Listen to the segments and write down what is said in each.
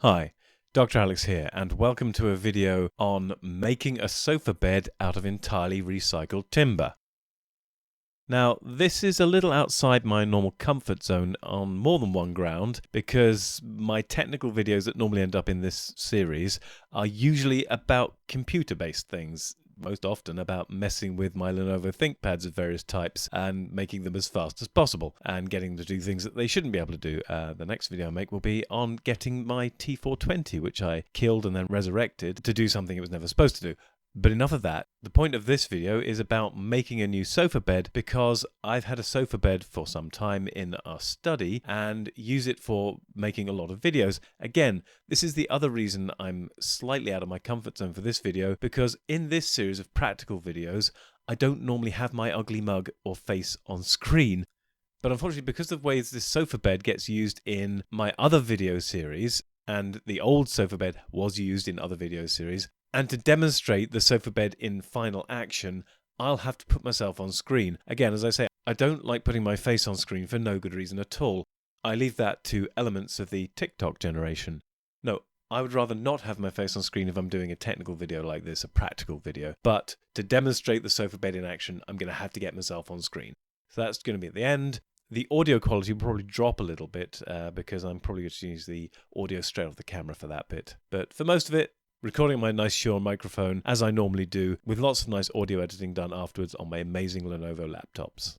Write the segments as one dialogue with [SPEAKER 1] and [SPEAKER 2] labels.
[SPEAKER 1] Hi, Dr. Alex here, and welcome to a video on making a sofa bed out of entirely recycled timber. Now, this is a little outside my normal comfort zone on more than one ground, because my technical videos that normally end up in this series are usually about computer-based things. Most often about messing with my Lenovo ThinkPads of various types and making them as fast as possible and getting them to do things that they shouldn't be able to do. The next video I make will be on getting my T420, which I killed and then resurrected, to do something it was never supposed to do. But enough of that. The point of this video is about making a new sofa bed, because I've had a sofa bed for some time in our study and use it for making a lot of videos. Again, this is the other reason I'm slightly out of my comfort zone for this video, because in this series of practical videos, I don't normally have my ugly mug or face on screen. But unfortunately, because of the ways this sofa bed gets used in my other video series, and the old sofa bed was used in other video series, and to demonstrate the sofa bed in final action, I'll have to put myself on screen. Again, as I say, I don't like putting my face on screen for no good reason at all. I leave that to elements of the TikTok generation. No, I would rather not have my face on screen if I'm doing a technical video like this, a practical video. But to demonstrate the sofa bed in action, I'm going to have to get myself on screen. So that's going to be at the end. The audio quality will probably drop a little bit because I'm probably going to use the audio straight off the camera for that bit. But for most of it, recording my nice Shure microphone, as I normally do, with lots of nice audio editing done afterwards on my amazing Lenovo laptops.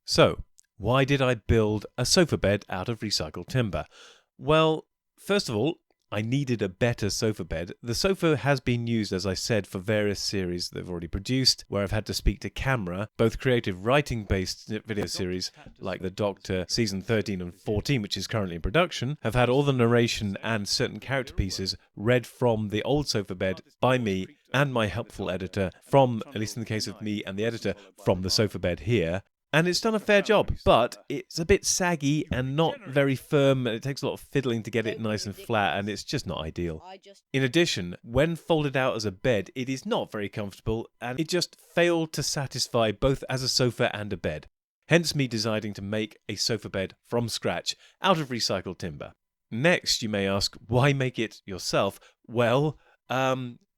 [SPEAKER 1] So, why did I build a sofa bed out of recycled timber? Well, first of all, I needed a better sofa bed. The sofa has been used, as I said, for various series that I've already produced, where I've had to speak to camera, both creative writing-based video series, like The Doctor Season 13 and 14, which is currently in production, have had all the narration and certain character pieces read from the old sofa bed by me and my helpful editor, from, at least in the case of me and the editor, from the sofa bed here. And it's done a fair job, but it's a bit saggy and not very firm, and it takes a lot of fiddling to get it nice and flat, and it's just not ideal. In addition, when folded out as a bed, it is not very comfortable, and it just failed to satisfy both as a sofa and a bed. Hence me deciding to make a sofa bed from scratch, out of recycled timber. Next, you may ask, why make it yourself? Well,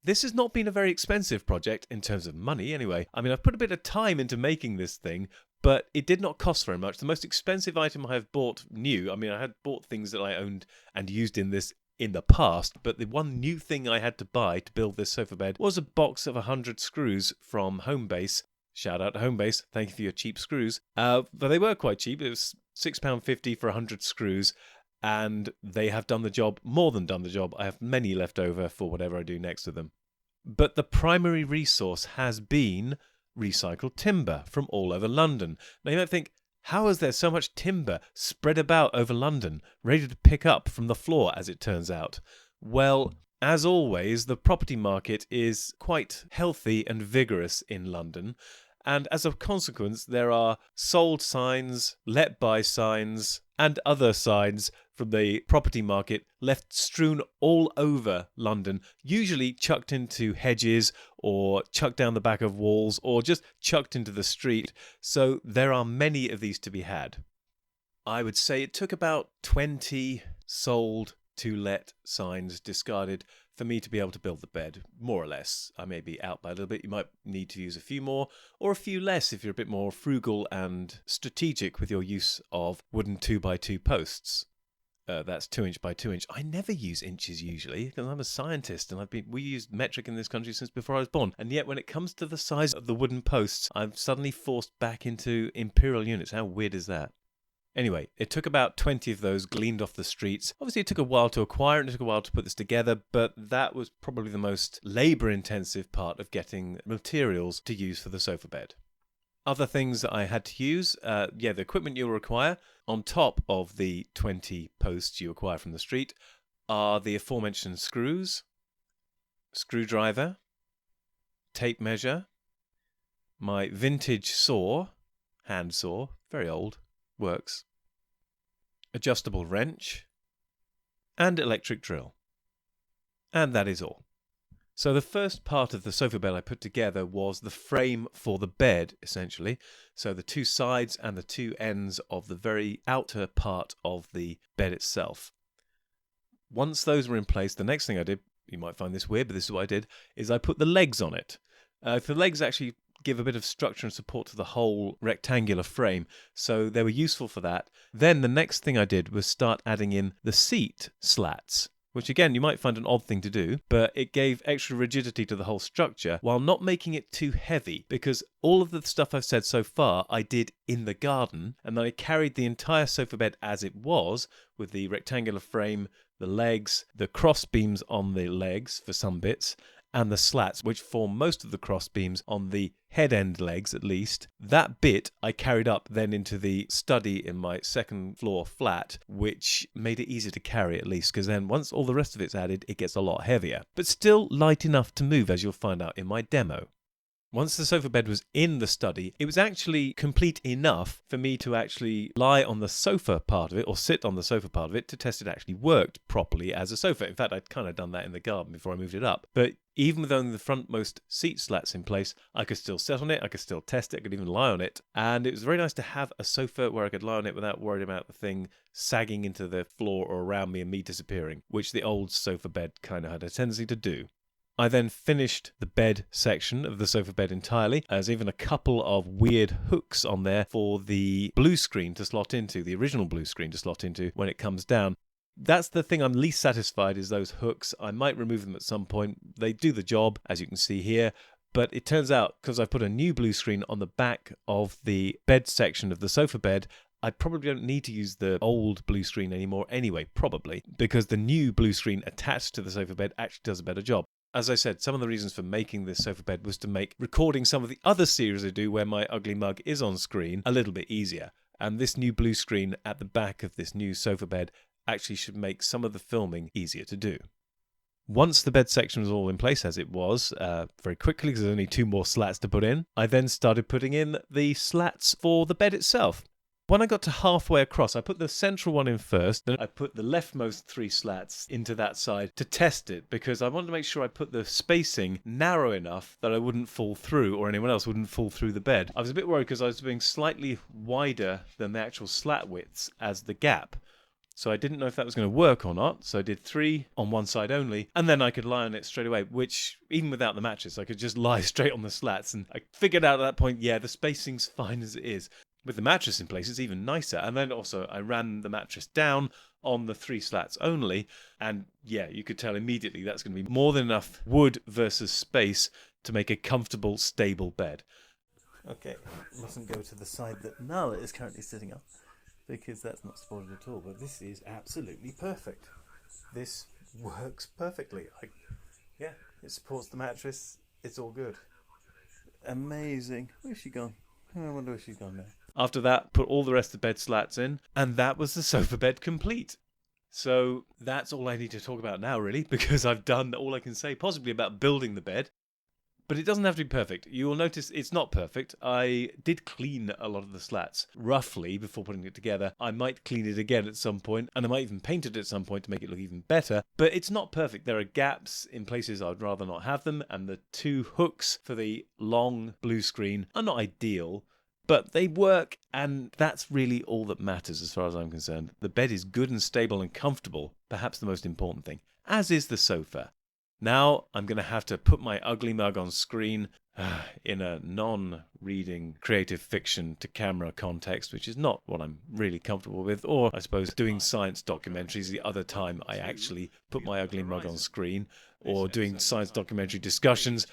[SPEAKER 1] this has not been a very expensive project in terms of money anyway. I mean, I've put a bit of time into making this thing, but it did not cost very much. The most expensive item I have bought new, I mean, I had bought things that I owned and used in this in the past, but the one new thing I had to buy to build this sofa bed was a box of 100 screws from Homebase. Shout out to Homebase, thank you for your cheap screws. But they were quite cheap. It was £6.50 for 100 screws, and they have done the job, more than done the job. I have many left over for whatever I do next to them. But the primary resource has been recycled timber from all over London. Now you might think, how is there so much timber spread about over London, ready to pick up from the floor, as it turns out? Well, as always, the property market is quite healthy and vigorous in London, and as a consequence, there are sold signs, let by signs, and other signs from the property market left strewn all over London, usually chucked into hedges or chucked down the back of walls or just chucked into the street. So there are many of these to be had. I would say it took about 20 sold to let signs discarded for me to be able to build the bed, more or less. I may be out by a little bit. You might need to use a few more or a few less if you're a bit more frugal and strategic with your use of wooden 2x2 posts. That's 2" by 2". I never use inches usually because I'm a scientist and we used metric in this country since before I was born. And yet when it comes to the size of the wooden posts, I'm suddenly forced back into imperial units. How weird is that? Anyway, it took about 20 of those gleaned off the streets. Obviously, it took a while to acquire and it took a while to put this together, but that was probably the most labour-intensive part of getting materials to use for the sofa bed. Other things that I had to use, the equipment you'll require, on top of the 20 posts you acquire from the street, are the aforementioned screws, screwdriver, tape measure, my vintage saw, hand saw, very old, works, adjustable wrench, and electric drill. And that is all. So the first part of the sofa bed I put together was the frame for the bed, essentially. So the two sides and the two ends of the very outer part of the bed itself. Once those were in place, the next thing I did, you might find this weird, but this is what I did, is I put the legs on it. The legs actually give a bit of structure and support to the whole rectangular frame, so they were useful for that. Then the next thing I did was start adding in the seat slats, which again you might find an odd thing to do, but it gave extra rigidity to the whole structure while not making it too heavy, because all of the stuff I've said so far I did in the garden, and then I carried the entire sofa bed as it was, with the rectangular frame, the legs, the cross beams on the legs for some bits, and the slats, which form most of the cross beams on the head end legs at least. That bit I carried up then into the study in my second floor flat, which made it easier to carry at least, because then once all the rest of it's added, it gets a lot heavier, but still light enough to move, as you'll find out in my demo. Once the sofa bed was in the study, it was actually complete enough for me to actually lie on the sofa part of it, or sit on the sofa part of it, to test it actually worked properly as a sofa. In fact, I'd kind of done that in the garden before I moved it up. But even with only the frontmost seat slats in place, I could still sit on it, I could still test it, I could even lie on it. And it was very nice to have a sofa where I could lie on it without worrying about the thing sagging into the floor or around me and me disappearing, which the old sofa bed kind of had a tendency to do. I then finished the bed section of the sofa bed entirely. There's even a couple of weird hooks on there for the blue screen to slot into, the original blue screen to slot into when it comes down. That's the thing I'm least satisfied, is those hooks. I might remove them at some point. They do the job, as you can see here. But it turns out, because I've put a new blue screen on the back of the bed section of the sofa bed, I probably don't need to use the old blue screen anymore anyway, probably, because the new blue screen attached to the sofa bed actually does a better job. As I said, some of the reasons for making this sofa bed was to make recording some of the other series I do where my ugly mug is on screen a little bit easier. And this new blue screen at the back of this new sofa bed actually should make some of the filming easier to do. Once the bed section was all in place, as it was, very quickly, because there's only 2 more slats to put in, I then started putting in the slats for the bed itself. When I got to halfway across, I put the central one in first, then I put the leftmost 3 slats into that side to test it, because I wanted to make sure I put the spacing narrow enough that I wouldn't fall through, or anyone else wouldn't fall through the bed. I was a bit worried because I was being slightly wider than the actual slat widths as the gap. So I didn't know if that was going to work or not, so I did 3 on one side only, and then I could lie on it straight away, which, even without the mattress, I could just lie straight on the slats, and I figured out at that point, yeah, the spacing's fine as it is. With the mattress in place, it's even nicer. And then also I ran the mattress down on the 3 slats only. And yeah, you could tell immediately that's going to be more than enough wood versus space to make a comfortable, stable bed. Okay, mustn't go to the side that Nala is currently sitting on, because that's not supported at all. But this is absolutely perfect. This works perfectly. Yeah, it supports the mattress. It's all good. Amazing. Where's she gone? I wonder where she's gone now. After that, put all the rest of the bed slats in, and that was the sofa bed complete. So that's all I need to talk about now, really, because I've done all I can say possibly about building the bed. But it doesn't have to be perfect. You will notice it's not perfect. I did clean a lot of the slats, roughly, before putting it together. I might clean it again at some point, and I might even paint it at some point to make it look even better. But it's not perfect. There are gaps in places I'd rather not have them, and the 2 hooks for the long blue screen are not ideal. But they work, and that's really all that matters as far as I'm concerned. The bed is good and stable and comfortable, perhaps the most important thing, as is the sofa. Now I'm going to have to put my ugly mug on screen in a non-reading creative fiction to camera context, which is not what I'm really comfortable with, or I suppose doing science documentaries the other time I actually put my ugly mug on screen, or doing science documentary discussions.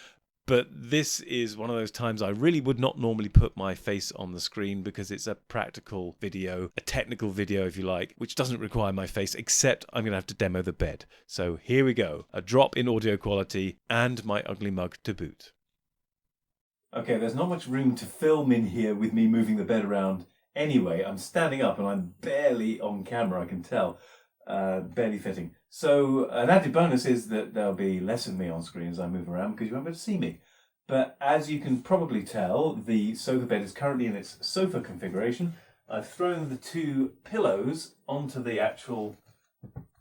[SPEAKER 1] But this is one of those times I really would not normally put my face on the screen, because it's a practical video, a technical video if you like, which doesn't require my face, except I'm going to have to demo the bed. So here we go, a drop in audio quality and my ugly mug to boot. Okay, there's not much room to film in here with me moving the bed around anyway. I'm standing up and I'm barely on camera, I can tell. Barely fitting. So an added bonus is that there'll be less of me on screen as I move around, because you won't be able to see me. But as you can probably tell, the sofa bed is currently in its sofa configuration. I've thrown the 2 pillows onto the actual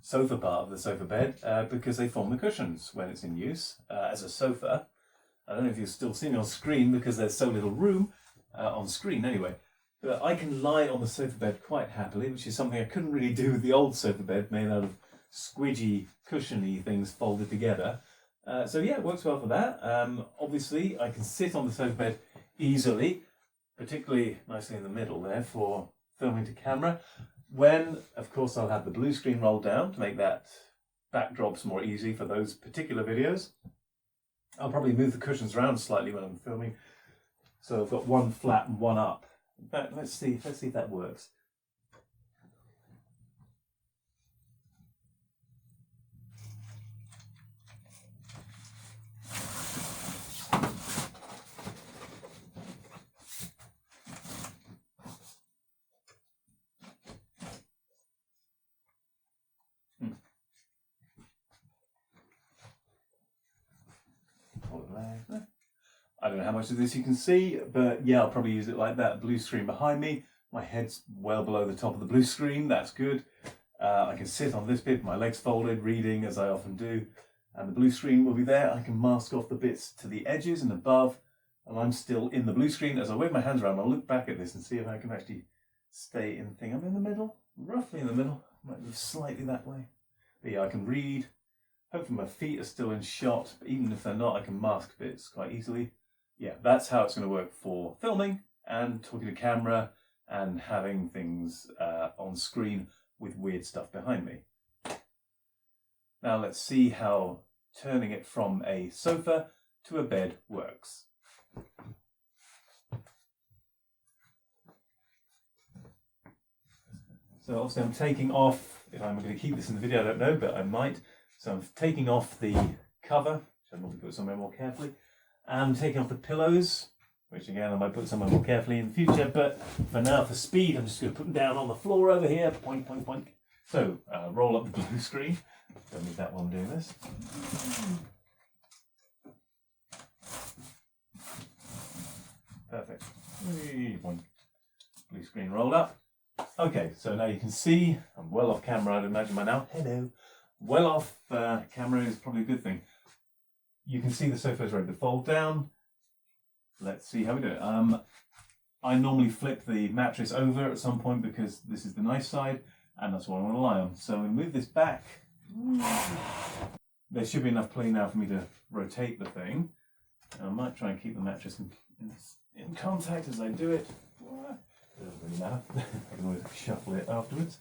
[SPEAKER 1] sofa part of the sofa bed because they form the cushions when it's in use as a sofa. I don't know if you still see me on screen because there's so little room on screen anyway. But I can lie on the sofa bed quite happily, which is something I couldn't really do with the old sofa bed made out of squidgy, cushiony things folded together. So yeah, it works well for that. Obviously, I can sit on the sofa bed easily, particularly nicely in the middle there for filming to camera. When, of course, I'll have the blue screen rolled down to make that backdrops more easy for those particular videos. I'll probably move the cushions around slightly when I'm filming. So I've got one flat and one up. In fact, let's see if that works. I don't know how much of this you can see, but yeah, I'll probably use it like that. Blue screen behind me. My head's well below the top of the blue screen. That's good. I can sit on this bit, my legs folded, reading as I often do. And the blue screen will be there. I can mask off the bits to the edges and above. And I'm still in the blue screen. As I wave my hands around, I'll look back at this and see if I can actually stay in the thing. I'm in the middle, roughly in the middle. Might move slightly that way. But yeah, I can read. Hopefully my feet are still in shot. But even if they're not, I can mask bits quite easily. Yeah, that's how it's going to work for filming and talking to camera and having things on screen with weird stuff behind me. Now let's see how turning it from a sofa to a bed works. So obviously I'm taking off, if I'm going to keep this in the video I don't know, but I might. So I'm taking off the cover, which I normally put somewhere more carefully. I'm taking off the pillows, which again I might put somewhere more carefully in the future, but for now, for speed, I'm just going to put them down on the floor over here, poink, poink, poink. So, roll up the blue screen. Don't need that while I'm doing this. Perfect. Poink. Blue screen rolled up. Okay, so now you can see, I'm well off camera, I'd imagine by now. Hello. Well off camera is probably a good thing. You can see the sofa is ready to fold down. Let's see how we do it. I normally flip the mattress over at some point because this is the nice side and that's what I want to lie on. So I'm going to move this back. There should be enough play now for me to rotate the thing. I might try and keep the mattress in contact as I do it. It doesn't really matter. I can always shuffle it afterwards.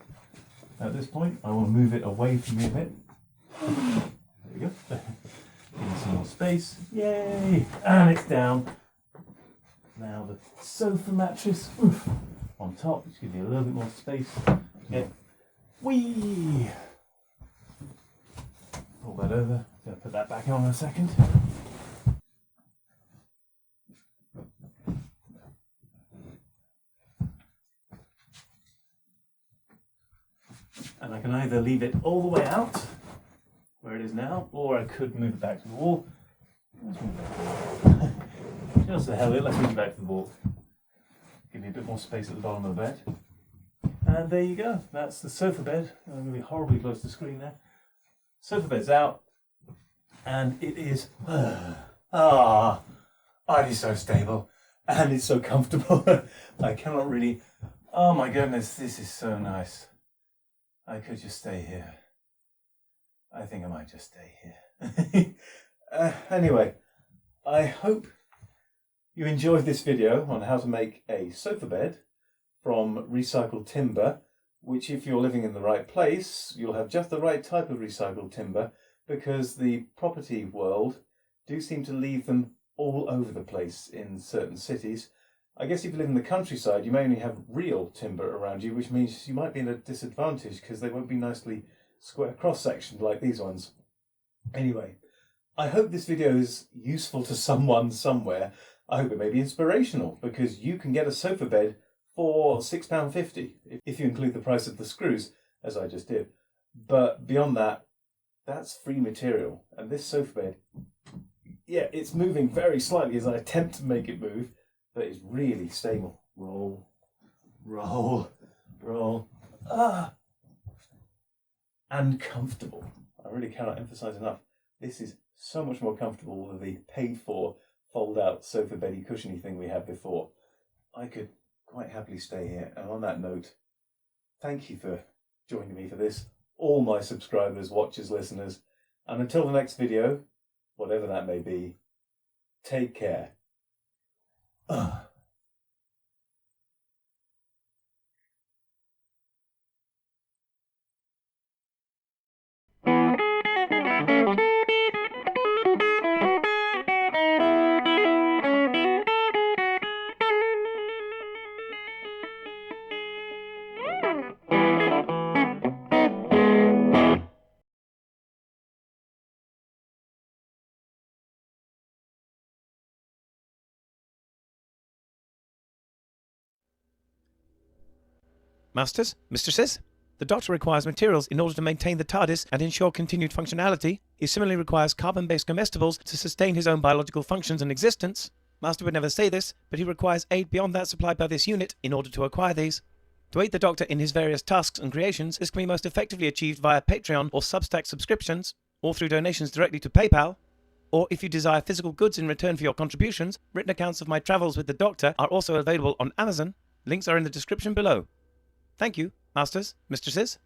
[SPEAKER 1] At this point, I want to move it away from me a bit. There we go. Give me some more space. Yay! And it's down. Now the sofa mattress on top, which gives me a little bit more space. Okay. Whee! Pull that over. Gonna put that back on in a second. And I can either leave it all the way out, where it is now, or I could move it back to the wall. Let's move it back to the wall. Just the hell of it, let's move it back to the wall. Give me a bit more space at the bottom of the bed. And there you go, that's the sofa bed. I'm going to be horribly close to the screen there. Sofa bed's out, and it is, it is so stable, and it's so comfortable. I cannot really, oh my goodness, this is so nice. I could just stay here. I think I might just stay here. Anyway, I hope you enjoyed this video on how to make a sofa bed from recycled timber, which if you're living in the right place, you'll have just the right type of recycled timber, because the property world do seem to leave them all over the place in certain cities. I guess if you live in the countryside, you may only have real timber around you, which means you might be at a disadvantage because they won't be nicely square cross-sectioned like these ones. Anyway, I hope this video is useful to someone somewhere. I hope it may be inspirational, because you can get a sofa bed for £6.50 if you include the price of the screws, as I just did. But beyond that, that's free material. And this sofa bed, yeah, it's moving very slightly as I attempt to make it move, but it's really stable. Roll, roll, roll. and comfortable. I really cannot emphasize enough. This is so much more comfortable than the paid-for fold-out sofa beddy cushiony thing we had before. I could quite happily stay here. And on that note, thank you for joining me for this, all my subscribers, watchers, listeners. And until the next video, whatever that may be, take care.
[SPEAKER 2] Masters, mistresses, the Doctor requires materials in order to maintain the TARDIS and ensure continued functionality. He similarly requires carbon-based comestibles to sustain his own biological functions and existence. Master would never say this, but he requires aid beyond that supplied by this unit in order to acquire these. To aid the Doctor in his various tasks and creations, this can be most effectively achieved via Patreon or Substack subscriptions, or through donations directly to PayPal. Or if you desire physical goods in return for your contributions, written accounts of my travels with the Doctor are also available on Amazon. Links are in the description below. Thank you, masters, mistresses.